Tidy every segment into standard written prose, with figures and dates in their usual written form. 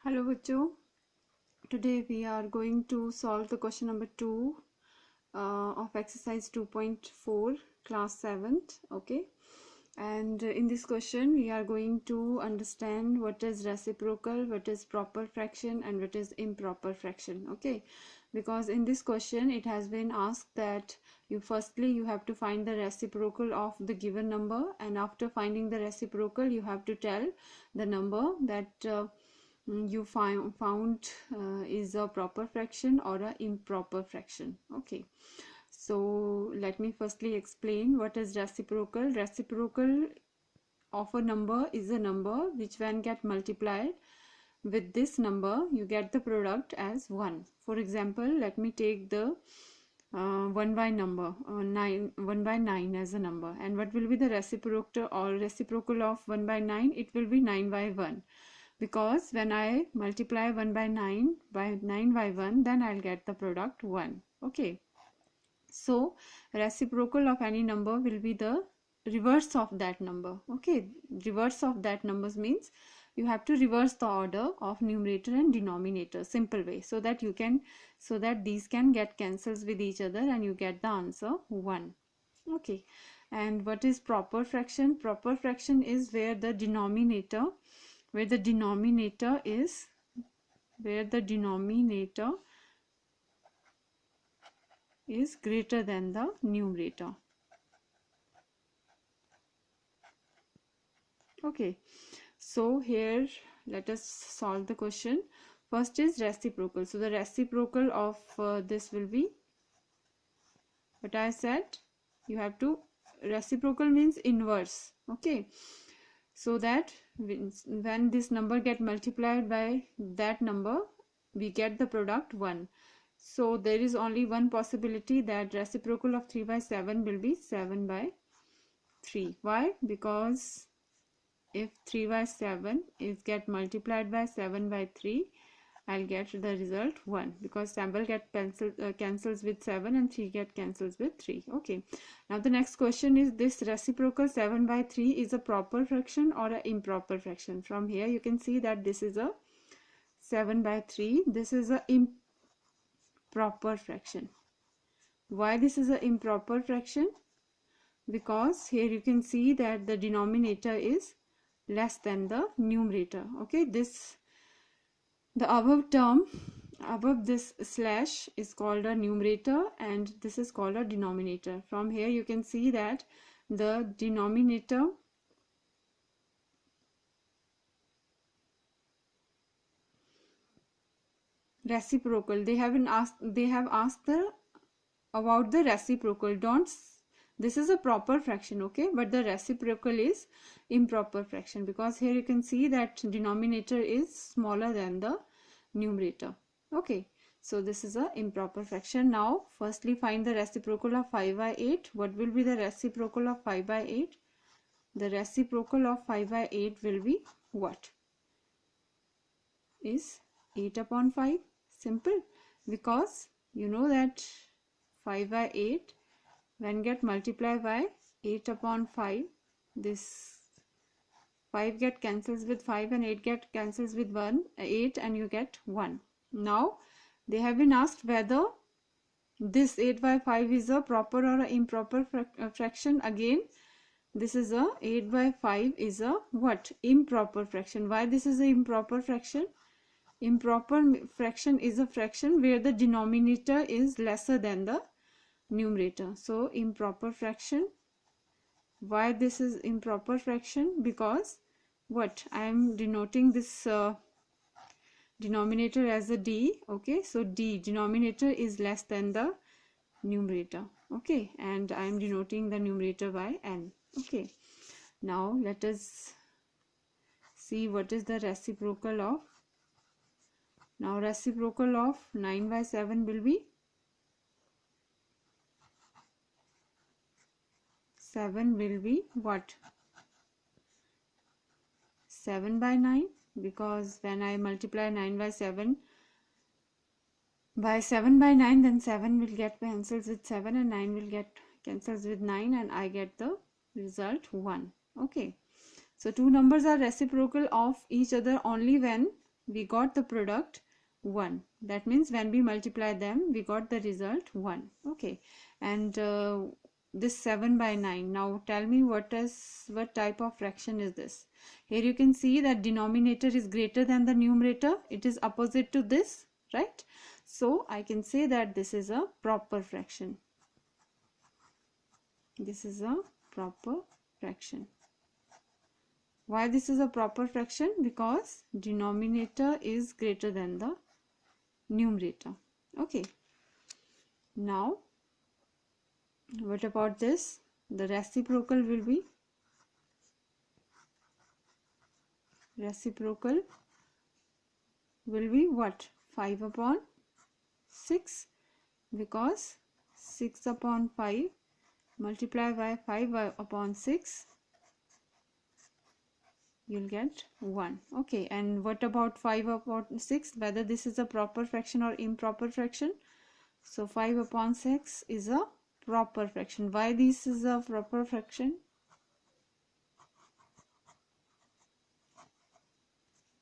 Hello बच्चों, today we are going to solve the question number 2 of exercise 2.4 class 7th. Okay, and in this question we are going to understand what is reciprocal, what is proper fraction and what is improper fraction. Okay, because in this question it has been asked that you have to find the reciprocal of the given number, and after finding the reciprocal you have to tell the number that you found is a proper fraction or a improper fraction. Okay, so let me firstly explain what is reciprocal. Reciprocal of a number is a number which when get multiplied with this number you get the product as 1. For example, let me take the 1 by number 1 by 9 as a number, and what will be the reciprocal of 1 by 9? It will be 9 by 1, because when I multiply 1 by 9 by 1, then I'll get the product 1. Okay, so reciprocal of any number will be the reverse of that number. Okay, reverse of that numbers means you have to reverse the order of numerator and denominator, simple way, so that these can get cancels with each other and you get the answer 1. Okay, and what is proper fraction? Proper fraction is where the denominator is greater than the numerator. Okay, so here let us solve the question. First is reciprocal. So the reciprocal of this will be what I said. You have to, reciprocal means inverse. Okay, so that when this number get multiplied by that number we get the product 1. So there is only one possibility, that reciprocal of 3 by 7 will be 7 by 3. Why? Because if 3 by 7 is get multiplied by 7 by 3, I'll get the result 1, because 7 get cancels with 7 and 3 get cancels with 3. Okay, now the next question is, this reciprocal 7 by 3 is a proper fraction or an improper fraction? From here you can see that this is a 7 by 3, this is a improper fraction. Why this is an improper fraction? Because here you can see that the denominator is less than the numerator. Okay, the above this slash is called a numerator and this is called a denominator. From here you can see that the denominator reciprocal, they have asked about the reciprocal. This is a proper fraction, okay, but the reciprocal is improper fraction, because here you can see that denominator is smaller than the numerator. Okay, so this is a improper fraction. Now firstly find the reciprocal of 5 by 8. What will be the reciprocal of 5 by 8? The reciprocal of 5 by 8 will be what? Is 8 upon 5. Simple, because you know that 5 by 8 when get multiplied by 8 upon 5, this 5 get cancels with 5 and 8 get cancels with 8 and you get 1. Now they have been asked whether this 8 by 5 is a proper or an improper fraction. Again, this is a 8 by 5 is a what? Improper fraction. Why this is an improper fraction? Improper fraction is a fraction where the denominator is lesser than the numerator. So improper fraction. Why this is improper fraction? Because what? I am denoting this denominator as a d. Okay, so d, denominator is less than the numerator. Okay, and I am denoting the numerator by n. Okay, now let us see what is the reciprocal of. Now reciprocal of 9 by 7 will be 7 will be what? 7 by 9, because when I multiply 9 by 7 by 7 by 9, then 7 will get cancels with 7 and 9 will get cancels with 9 and I get the result 1. Okay, so two numbers are reciprocal of each other only when we got the product 1. That means when we multiply them, we got the result 1. Okay, and this 7 by 9. Now tell me what type of fraction is this? Here you can see that denominator is greater than the numerator. It is opposite to this, right? So I can say that this is a proper fraction. This is a proper fraction. Why this is a proper fraction? Because denominator is greater than the numerator. Okay. Now, what about this? The reciprocal will be what? 5 upon 6, because 6 upon 5 multiply by 5 upon 6, you'll get 1. Okay, and what about 5 upon 6? Whether this is a proper fraction or improper fraction? So 5 upon 6 is a proper fraction. Why this is a proper fraction?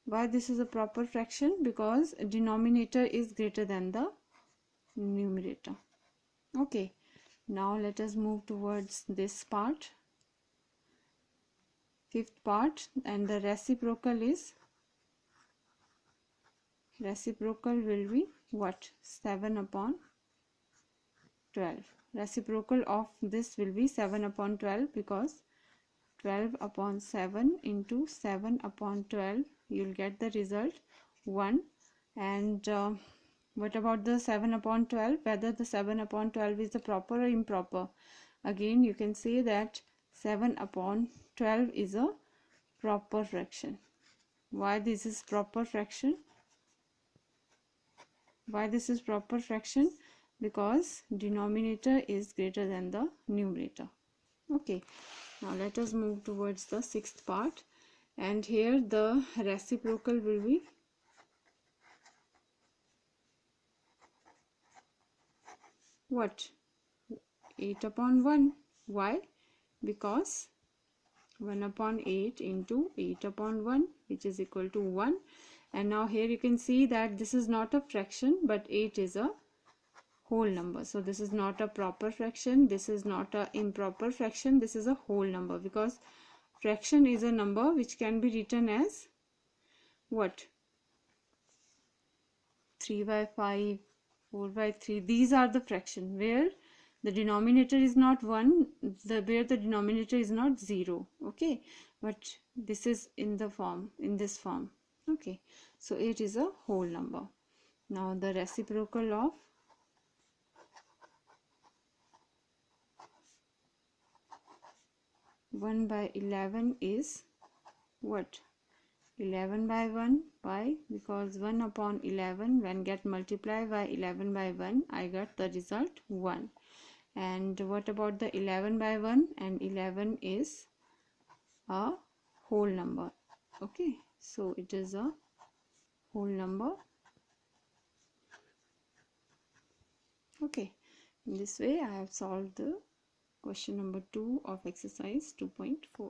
Why this is a proper fraction? Because denominator is greater than the numerator. Okay, now let us move towards this part, fifth part, and the reciprocal will be what? 7 upon 12. Reciprocal of this will be 7 upon 12, because 12 upon 7 into 7 upon 12, you'll get the result 1. And what about the 7 upon 12? Whether the 7 upon 12 is the proper or improper? Again, you can say that 7 upon 12 is a proper fraction. Why this is proper fraction? Why this is proper fraction? Because denominator is greater than the numerator. Okay, now let us move towards the sixth part, and here the reciprocal will be what? 8 upon 1. Why? Because 1 upon 8 into 8 upon 1, which is equal to 1. And now here you can see that this is not a fraction, but 8 is a whole number. So this is not a proper fraction, this is not a improper fraction, this is a whole number, because fraction is a number which can be written as what? 3 by 5, 4 by 3. These are the fraction where the denominator is not 1, where the denominator is not 0. Okay, but this is in this form. Okay, so it is a whole number. Now the reciprocal of 1 by 11 is what? 11 by 1. Why? Because 1 upon 11, when get multiplied by 11 by 1, I got the result 1. And what about the 11 by 1? And 11 is a whole number. Okay, so it is a whole number. Okay, in this way I have solved the question number 2 of exercise 2.4.